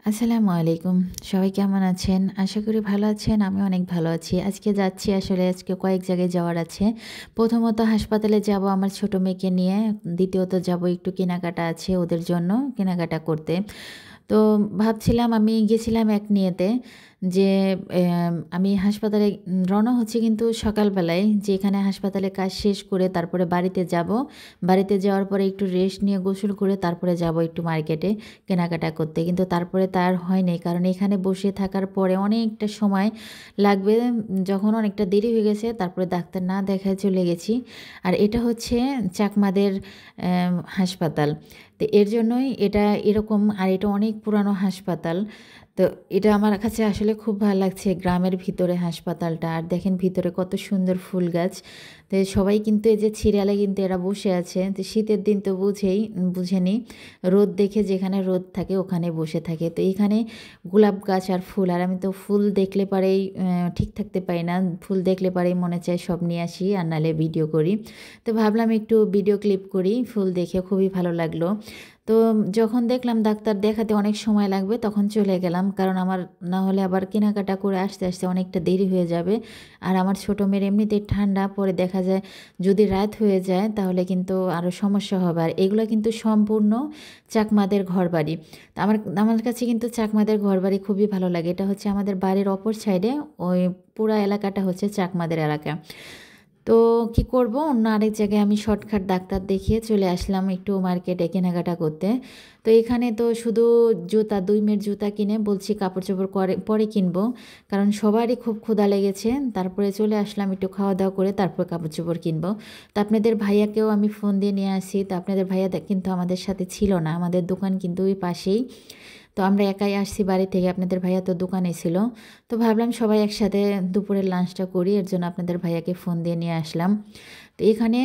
আসসালামু আলাইকুম। সবাই কেমন আছেন? আশা করি ভালো আছেন। আমি অনেক ভালো আছি। আজকে যাচ্ছি আসলে আজকে কয়েক জায়গায় যাওয়ার আছে। প্রথমত হাসপাতালে যাবো আমার ছোট মেয়েকে নিয়ে। দ্বিতীয়ত যাবো একটু কেনাকাটা আছে ওদের জন্য কেনাকাটা করতে। তো ভাবছিলাম আমি গেছিলাম এক নিয়েতে যে আমি হাসপাতালে রওনা হচ্ছি কিন্তু সকালবেলায় যে এখানে হাসপাতালে কাজ শেষ করে তারপরে বাড়িতে যাব। বাড়িতে যাওয়ার পরে একটু রেস্ট নিয়ে গোসল করে তারপরে যাব একটু মার্কেটে কেনাকাটা করতে। কিন্তু তারপরে তা আর হয় নাই। কারণ এখানে বসে থাকার পরে অনেকটা সময় লাগবে। যখন অনেকটা দেরি হয়ে গেছে তারপরে ডাক্তার না দেখায় চলে গেছি। আর এটা হচ্ছে চাকমাদের হাসপাতাল। তো এর জন্যই এটা এরকম আর এটা অনেক পুরানো হাসপাতাল। তো এটা আমার কাছে আসলে খুব ভালো লাগছে গ্রামের ভিতরে হাসপাতালটা। আর দেখেন ভিতরে কত সুন্দর ফুল গাছ। তো সবাই কিন্তু এই যে সিরিয়ালে কিন্তু এরা বসে আছে। তো শীতের দিন তো বুঝেনি। রোদ দেখে যেখানে রোদ থাকে ওখানে বসে থাকে। তো এখানে গোলাপ গাছ আর ফুল আর আমি তো ফুল দেখলে পরেই ঠিক থাকতে পারি না। ফুল দেখলে পরেই মনে চায় সব নিয়ে আসি আর নাহলে ভিডিও করি। তো ভাবলাম একটু ভিডিও ক্লিপ করি। ফুল দেখে খুবই ভালো লাগলো। তো যখন দেখলাম ডাক্তার দেখাতে অনেক সময় লাগবে তখন চলে গেলাম। কারণ আমার না হলে আবার কেনাকাটা করে আসতে অনেকটা দেরি হয়ে যাবে। আর আমার ছোটো মেয়ের এমনিতেই ঠান্ডা, পরে দেখা যায় যদি রাত হয়ে যায় তাহলে কিন্তু আরও সমস্যা হবে। আর এগুলো কিন্তু সম্পূর্ণ চাকমাদের ঘরবাড়ি। তো আমার আমার কাছে কিন্তু চাকমাদের ঘরবাড়ি খুবই ভালো লাগে। এটা হচ্ছে আমাদের বাড়ির অপর সাইডে, ওই পুরা এলাকাটা হচ্ছে চাকমাদের এলাকা। তো কি করব, অন্য আরেক জায়গায় আমি শর্টকাট ডাক্তার দেখিয়ে চলে আসলাম একটু মার্কেটে কেনাকাটা করতে। তো এখানে তো শুধু জুতা, ২ মেয়ের জুতা কিনে বলছি কাপড়-চোপড় পরে কিনবো। কারণ সবারই খুব ক্ষুধা লেগেছে। তারপরে চলে আসলাম একটু খাওয়া-দাওয়া করে তারপর কাপড়-চোপড় কিনবো। তো আপনাদের ভাইয়াকেও আমি ফোন দিয়ে নিয়ে আসি। তো আপনাদের ভাইয়া কিন্তু আমাদের সাথে ছিল না। আমাদের দোকান কিন্তু ওই পাশেই। তো আমরা একাই আসছি বাড়ি থেকে, আপনাদের ভাইয়া তো দোকানে ছিল। তো ভাবলাম সবাই একসাথে দুপুরের লাঞ্চটা করি, এর জন্য আপনাদের ভাইয়াকে ফোন দিয়ে নিয়ে আসলাম। তো এখানে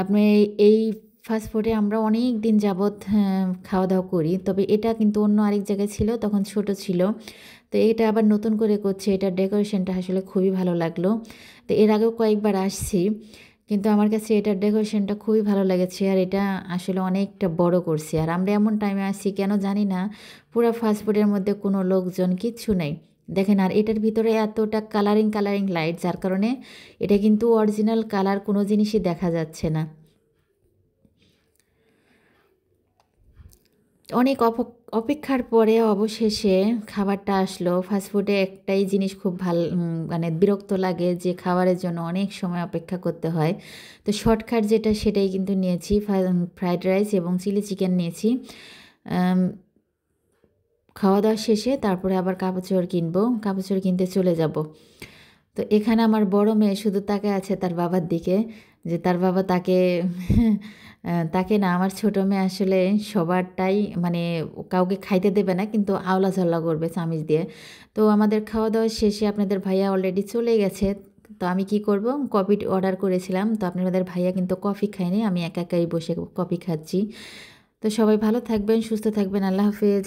আপনি এই ফাস্ট ফুডে আমরা অনেক দিন যাবৎ খাওয়া দাওয়া করি, তবে এটা কিন্তু অন্য আরেক জায়গায় ছিল, তখন ছোট ছিল। তো এটা আবার নতুন করে করছে, এটার ডেকোরেশনটা আসলে খুবই ভালো লাগলো। তো এর আগেও কয়েকবার আসছি, কিন্তু আমার কাছে এটার ডেকোরেশনটা খুবই ভালো লেগেছে। আর এটা আসলে অনেকটা বড় করছে। আর আমরা এমন টাইমে আসছি কেন জানি না, পুরো ফাস্টফুডের মধ্যে কোনো লোকজন কিচ্ছু নেই। দেখেন, আর এটার ভিতরে এতটা কালারিং লাইট, যার কারণে এটা কিন্তু অরিজিনাল কালার কোনো জিনিসই দেখা যাচ্ছে না। অনেক অপেক্ষার পরে অবশেষে খাবারটা আসলো। ফাস্টফুডে একটাই জিনিস খুব মানে বিরক্ত লাগে যে খাবারের জন্য অনেক সময় অপেক্ষা করতে হয়। তো শর্টকাট যেটা সেটাই কিন্তু নিয়েছি। ফ্রাইড রাইস এবং চিলি চিকেন নিয়েছি। আম খাওয়া-দাওয়া শেষে তারপরে আবার কাপড়-চোপড় কিনবো। কাপড়-চোপড় কিনতে চলে যাব। তো এখানে আমার বড় মেয়ে শুধু তাকায় আছে তার বাবার দিকে, যে তার বাবা তাকে তাকে না, আমার ছোট মেয়ে আসলে সবারটাই মানে কাউকে খাইতে দেবে না, কিন্তু আওলা-ঝাল্লা করবে চামিচ দিয়ে। তো আমাদের খাওয়া-দাওয়া শেষে আপনাদের ভাইয়া অলরেডি চলে গেছে। তো আমি কি করব? কফি অর্ডার করেছিলাম। তো আপনাদের ভাইয়া কিন্তু কফি খায়নি। আমি একা একাই বসে কফি খাচ্ছি। তো সবাই ভালো থাকবেন, সুস্থ থাকবেন। আল্লাহ হাফেজ।